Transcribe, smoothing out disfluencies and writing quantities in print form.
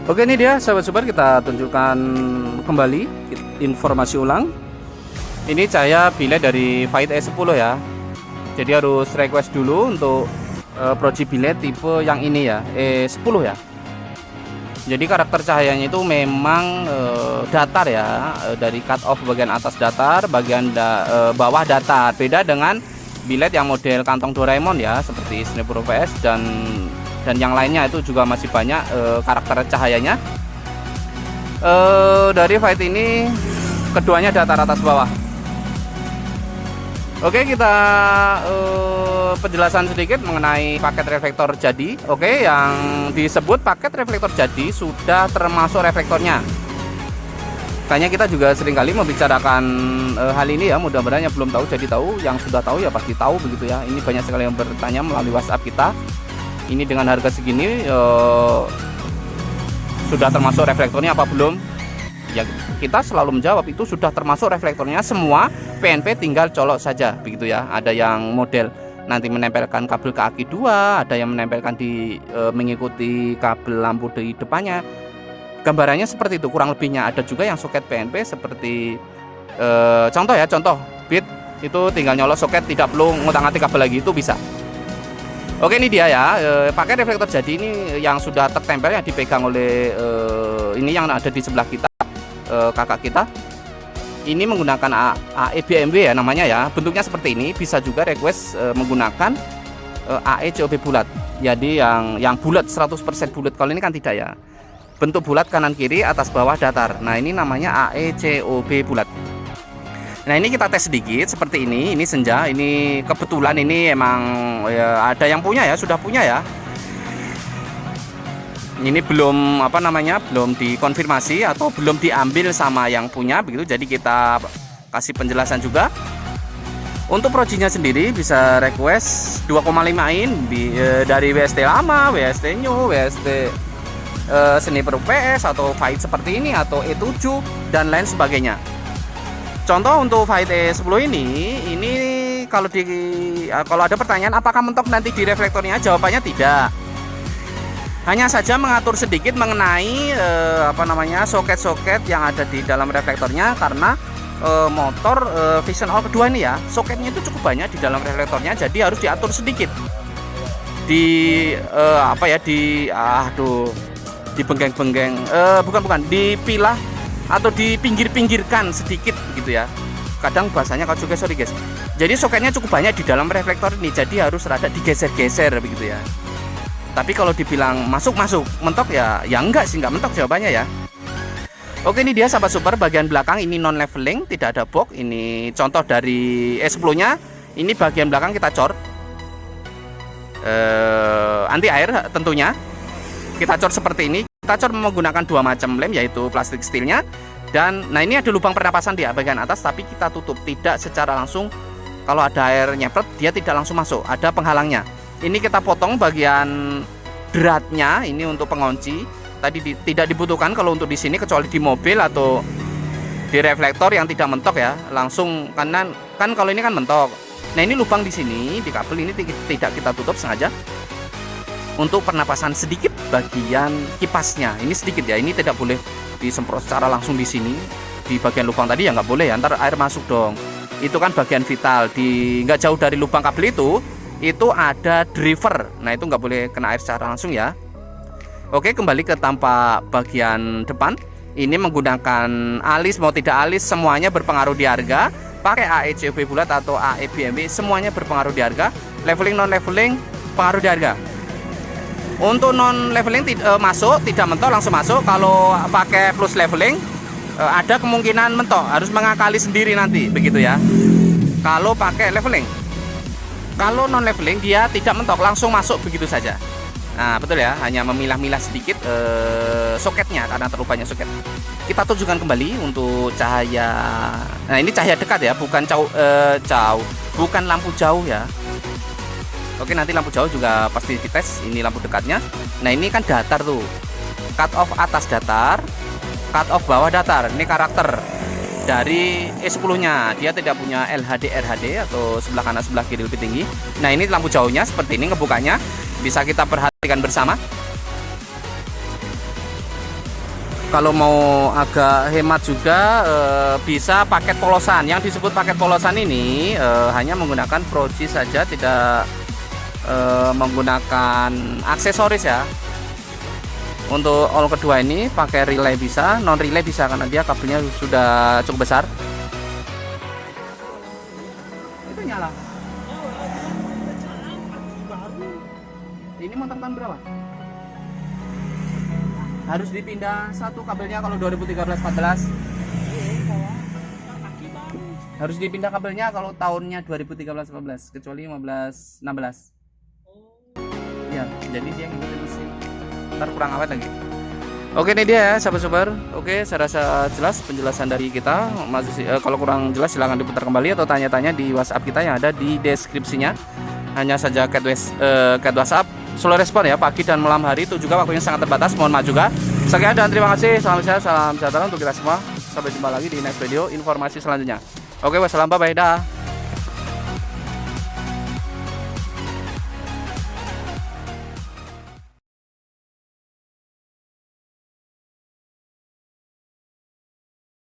Oke, ini dia sahabat super, kita tunjukkan kembali informasi ulang. Ini cahaya bilet dari Fight E10 ya. Jadi harus request dulu untuk proji bilet tipe yang ini ya, E10 ya. Jadi karakter cahayanya itu memang datar ya, dari cut off bagian atas datar, bagian bawah datar. Beda dengan bilet yang model kantong Doraemon ya, seperti Sniper PS dan yang lainnya, itu juga masih banyak karakter cahayanya. Dari Fight ini keduanya datar atas bawah. Oke, kita penjelasan sedikit mengenai paket reflektor jadi. Oke, yang disebut paket reflektor jadi sudah termasuk reflektornya. Kayaknya kita juga seringkali membicarakan hal ini ya. Mudah-mudahan yang belum tahu jadi tahu, yang sudah tahu ya pasti tahu begitu ya. Ini banyak sekali yang bertanya melalui WhatsApp kita. Ini dengan harga segini sudah termasuk reflektornya apa belum? Ya, kita selalu menjawab itu sudah termasuk reflektornya semua. PNP tinggal colok saja begitu ya. Ada yang model nanti menempelkan kabel ke aki 2, ada yang menempelkan di mengikuti kabel lampu di depannya. Gambarannya seperti itu kurang lebihnya. Ada juga yang soket PNP seperti contoh ya, contoh bit itu tinggal nyolok soket, tidak perlu ngutang-ngatik kabel lagi, itu bisa. Oke, ini dia ya, pakai reflektor jadi ini yang sudah tertempel, yang dipegang oleh ini yang ada di sebelah kita, kakak kita. Ini menggunakan AE-BMW ya namanya ya. Bentuknya seperti ini. Bisa juga request menggunakan AE-COB bulat. Jadi yang bulat 100% bulat. Kalau ini kan tidak ya. Bentuk bulat kanan kiri, atas bawah datar. Nah, ini namanya AE-COB bulat. Nah, ini kita tes sedikit seperti ini. Ini senja, ini kebetulan ini emang ya, ada yang punya ya, sudah punya ya. Ini belum belum dikonfirmasi atau belum diambil sama yang punya begitu. Jadi kita kasih penjelasan juga. Untuk projinya sendiri bisa request 2,5 in dari WST lama, WST new, WST Sniper PS atau Fight seperti ini atau E7 dan lain sebagainya. Contoh untuk Fight E10 ini kalau ada pertanyaan apakah mentok nanti di reflektornya, jawabannya tidak. Hanya saja mengatur sedikit mengenai soket-soket yang ada di dalam reflektornya, karena motor Vision All kedua ini ya, soketnya itu cukup banyak di dalam reflektornya, jadi harus diatur sedikit. Dipilah atau dipinggir-pinggirkan sedikit gitu ya. Kadang bahasanya kalau juga sorry guys. Jadi soketnya cukup banyak di dalam reflektor ini, jadi harus rada digeser-geser begitu ya. Tapi kalau dibilang masuk, mentok ya enggak sih, enggak mentok jawabannya ya. Oke, ini dia sahabat super, bagian belakang ini non leveling, tidak ada box. Ini contoh dari E10 nya. Ini bagian belakang kita cor anti air tentunya. Kita cor seperti ini. Kita cor menggunakan dua macam lem, yaitu plastik steelnya. Dan nah, ini ada lubang pernapasan di bagian atas, tapi kita tutup tidak secara langsung. Kalau ada air nyepet, dia tidak langsung masuk, ada penghalangnya. Ini kita potong bagian dratnya ini untuk pengunci. Tadi tidak dibutuhkan kalau untuk di sini, kecuali di mobil atau di reflektor yang tidak mentok ya. Langsung kan kalau ini kan mentok. Nah, ini lubang di sini di kabel ini tidak kita tutup sengaja untuk pernapasan sedikit bagian kipasnya. Ini sedikit ya. Ini tidak boleh disemprot secara langsung di sini di bagian lubang tadi ya, nggak boleh ya. Ntar air masuk dong. Itu kan bagian vital. Nggak jauh dari lubang kabel itu ada driver. Nah, itu nggak boleh kena air secara langsung ya. Oke, kembali ke tampak bagian depan. Ini menggunakan alis mau tidak alis, semuanya berpengaruh di harga. Pakai AE-COB bulat atau AE-BMW, semuanya berpengaruh di harga. Leveling non leveling pengaruh di harga. Untuk non leveling masuk, tidak mentok langsung masuk. Kalau pakai plus leveling ada kemungkinan mentok, harus mengakali sendiri nanti begitu ya. Kalau pakai leveling. Kalau non leveling dia tidak mentok, langsung masuk begitu saja. Nah, betul ya, hanya memilah-milah sedikit soketnya karena terlalu banyak soket. Kita tunjukkan kembali untuk cahaya. Nah, ini cahaya dekat ya, bukan bukan lampu jauh ya. Oke, nanti lampu jauh juga pasti dites. Ini lampu dekatnya. Nah, ini kan datar tuh. Cut off atas datar, cut off bawah datar. Ini karakter. dari E10-nya. Dia tidak punya LHD RHD atau sebelah kanan sebelah kiri lebih tinggi. Nah, ini lampu jauhnya seperti ini ngebukanya. Bisa kita perhatikan bersama. Kalau mau agak hemat juga bisa paket polosan. Yang disebut paket polosan ini hanya menggunakan Proji saja, tidak menggunakan aksesoris ya. Untuk all kedua ini pakai relay bisa, non relay bisa karena dia kabelnya sudah cukup besar. Itu nyala. Ini motor tahun berapa? Harus dipindah satu kabelnya kalau 2013-14. Harus dipindah kabelnya kalau tahunnya 2013-14, kecuali 15-16. Ya, jadi dia ngikutin mesin. Ntar kurang awet lagi. Oke, ini dia ya sahabat super. Oke, saya rasa jelas penjelasan dari kita. Kalau kurang jelas silahkan diputar kembali atau tanya-tanya di WhatsApp kita yang ada di deskripsinya. Hanya saja cat WhatsApp slow respon ya, pagi dan malam hari itu juga waktunya sangat terbatas. Mohon maaf juga. Sekian dan terima kasih. Salam sehat, salam sejahtera untuk kita semua. Sampai jumpa lagi di next video informasi selanjutnya. Oke, wassalam, bye bye, dah.